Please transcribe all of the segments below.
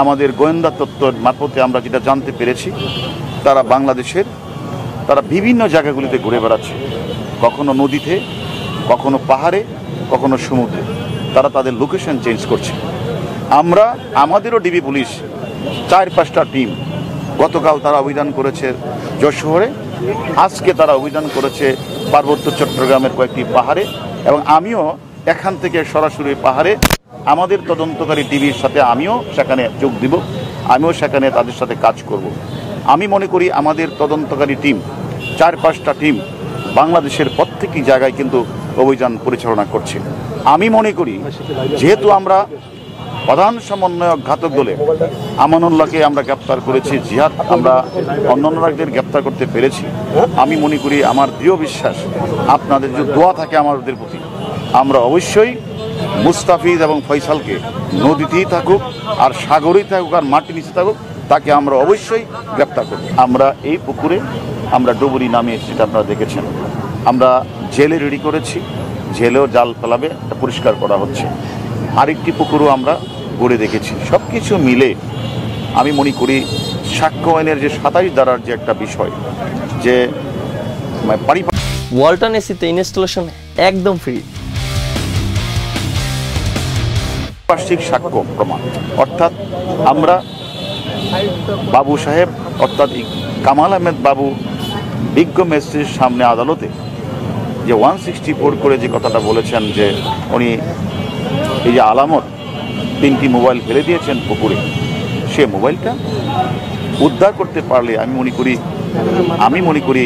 আমাদের গোয়েন্দা তত্ত্বের মারফতে আমরা যেটা জানতে পেরেছি, তারা বাংলাদেশের বিভিন্ন জায়গাগুলিতে ঘুরে বেড়াচ্ছে, কখনো নদীতে, কখনো পাহাড়ে, কখনো সমুদ্রে। তারা তাদের লোকেশন চেঞ্জ করছে। আমাদেরও ডিবি পুলিশ 4-5টা টিম গতকাল তারা অভিযান করেছে যশোরে, আজকে তারা অভিযান করেছে পার্বত্য চট্টগ্রামের কয়েকটি পাহাড়ে, এবং আমিও এখান থেকে সরাসরি পাহাড়ে আমাদের তদন্তকারী টিভির সাথে আমিও সেখানে যোগ দিব, আমিও সেখানে তাদের সাথে কাজ করব। আমি মনে করি আমাদের তদন্তকারী টিম 4-5টা টিম বাংলাদেশের প্রত্যেকটি জায়গায় কিন্তু অভিযান পরিচালনা করছে। আমি মনে করি যেহেতু আমরা প্রধান সমন্বয়ক ঘাতক দলে আমানুল্লাহকে আমরা গ্রেপ্তার করেছি, জিহাদ আমরা অন্যান্যদের গ্রেপ্তার করতে পেরেছি, আমি মনে করি আমার দৃঢ় বিশ্বাস আপনাদের যে দোয়া থাকে আমাদের প্রতি, আমরা অবশ্যই মুস্তাফিজ এবং ফয়সালকে নদীতেই থাকুক আর সাগরেই থাকুক আর মাটি নিচে থাকুক, তাকে আমরা অবশ্যই গ্রেপ্তার করব। আমরা এই পুকুরে আমরা ডুবুরি নামিয়েছি, যেটা আপনারা দেখেছেন। আমরা জেলে রেডি করেছি, জেলেও জাল ফেলাবে, পরিষ্কার করা হচ্ছে। আরেকটি পুকুরও আমরা গড়ে দেখেছি। সব কিছু মিলে আমি মনে করি সাক্ষ্য আইনের যে 27 ধারার যে একটা বিষয়, যে ওয়ালটন এসিতে ইনস্টলেশন একদম ফ্রি। পারিপার্শ্বিক সাক্ষ্য প্রমাণ, অর্থাৎ আমরা বাবু সাহেব অর্থাৎ কামাল আহমেদ বাবু বিজ্ঞ ম্যাজিস্ট্রেটের সামনে আদালতে যে 164 করে যে কথাটা বলেছেন, যে উনি এই যে আলামত 3টি মোবাইল ফেলে দিয়েছেন পুকুরে, সে মোবাইলটা উদ্ধার করতে পারলে আমি মনে করি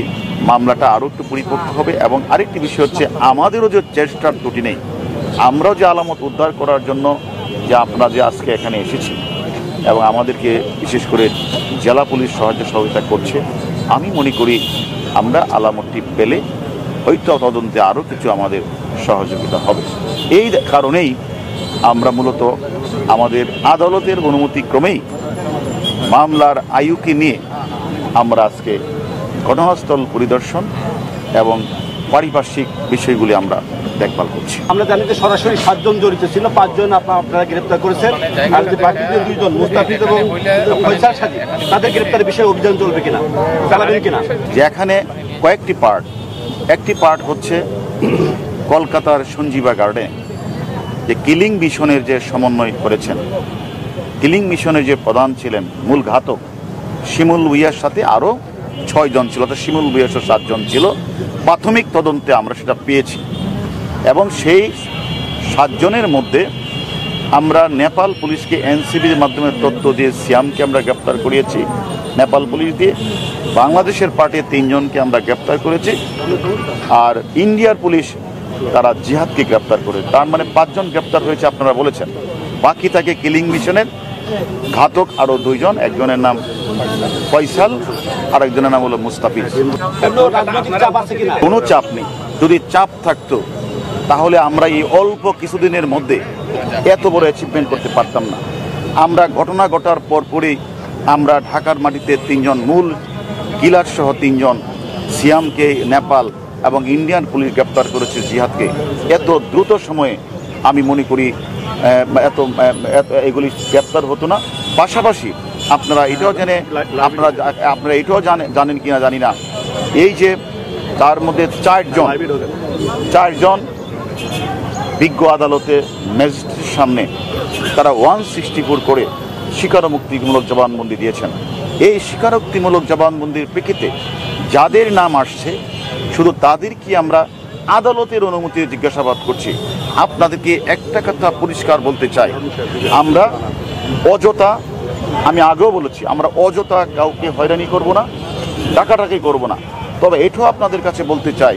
মামলাটা আরও একটু পরিপক্ক হবে। এবং আরেকটি বিষয় হচ্ছে, আমাদেরও যে চেষ্টার ত্রুটি নেই, আমরাও যে আলামত উদ্ধার করার জন্য যে আপনারা যে আজকে এখানে এসেছি এবং আমাদেরকে বিশেষ করে জেলা পুলিশ সহযোগিতা করছে, আমি মনে করি আমরা আলামতটি পেলে হয়তো তদন্তে আরও কিছু আমাদের সহযোগিতা হবে। এই কারণেই আমরা মূলত আমাদের আদালতের অনুমতিক্রমেই মামলার আয়ুকে নিয়ে আমরা আজকে ঘটনাস্থল পরিদর্শন এবং পারিপার্শ্বিক বিষয়গুলি আমরা দেখভাল করছি। আমরা জানি যে সরাসরি 7 জন জড়িত ছিল, 5 জন আপনারা গ্রেপ্তার করেছেন, আর যে বাকি 2 জন মুস্তাফিজ এবং ফয়সাল সাথী, তাদের গ্রেপ্তারের বিষয়ে অভিযান চলবে কিনা, চালাবেন কিনা? যে এখানে কয়েকটি পার্ট, একটি পার্ট হচ্ছে কলকাতার সঞ্জীবা গার্ডেন যে কিলিং মিশনের যে সমন্বয় করেছেন, কিলিং মিশনের যে প্রধান ছিলেন মূল ঘাতক শিমুল ভুইয়ার সাথে আরও 6 জন ছিল, তো শিমুল ভুইয়া 7 জন ছিল। প্রাথমিক তদন্তে আমরা সেটা পেয়েছি, এবং সেই 7 জনের মধ্যে আমরা নেপাল পুলিশকে এনসিবির মাধ্যমে তথ্য দিয়ে সিয়ামকে আমরা গ্রেপ্তার করিয়েছি, নেপাল পুলিশ দিয়ে বাংলাদেশের পার্টি 3 জনকে আমরা গ্রেপ্তার করেছি, আর ইন্ডিয়ার পুলিশ তারা জিহাদকে গ্রেপ্তার করে, তার মানে 5 জন গ্রেপ্তার হয়েছে আপনারা বলেছেন। বাকি থাকে কিলিং মিশনের ঘাতক আরও 2 জন, একজনের নাম ফয়সাল আর একজনের নাম হলো মুস্তাফিজ। কোনো চাপ নেই। যদি চাপ থাকতো তাহলে আমরা এই অল্প কিছুদিনের মধ্যে এত বড় অ্যাচিভমেন্ট করতে পারতাম না। আমরা ঘটনা ঘটার পরপরই আমরা ঢাকার মাটিতে 3 জন মূল কিলার সহ 3 জন, সিয়ামকে নেপাল এবং ইন্ডিয়ান পুলিশ গ্রেপ্তার করেছে, জিহাদকে এত দ্রুত সময়ে আমি মনে করি এগুলি গ্রেপ্তার হতো না। পাশাপাশি আপনারা এটাও জানেন কিনা জানি না, এই যে তার মধ্যে 4 জন বিজ্ঞ আদালতে ম্যাজিস্ট্রেটের সামনে তারা 164 করে স্বীকারোক্তিমূলক জবানবন্দি দিয়েছেন। এই স্বীকারোক্তিমূলক জবানবন্দির প্রেক্ষিতে যাদের নাম আসছে, শুধু তাদেরকে আমরা আদালতের অনুমতি জিজ্ঞাসাবাদ করছি। আপনাদেরকে একটা কথা পরিষ্কার বলতে চাই, আমরা অযথা, আমি আগেও বলেছি, আমরা অযথা কাউকে হয়রানি করব না, ডাকাডাকি করব না। তবে এটাও আপনাদের কাছে বলতে চাই,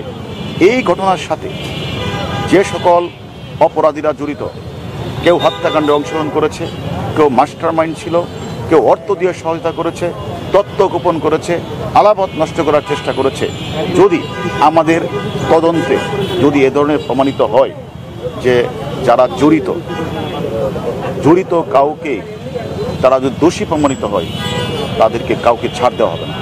এই ঘটনার সাথে যে সকল অপরাধীরা জড়িত, কেউ হত্যাকাণ্ডে অংশগ্রহণ করেছে, কেউ মাস্টার মাইন্ড ছিল, কেউ অর্থ দিয়ে সহায়তা করেছে, তথ্য গোপন করেছে, আলামত নষ্ট করার চেষ্টা করেছে, যদি আমাদের তদন্তে যদি এ ধরনের প্রমাণিত হয় যে যারা জড়িত কাউকে, তারা যদি দোষী প্রমাণিত হয়, তাদেরকে কাউকে ছাড় দেওয়া হবে না।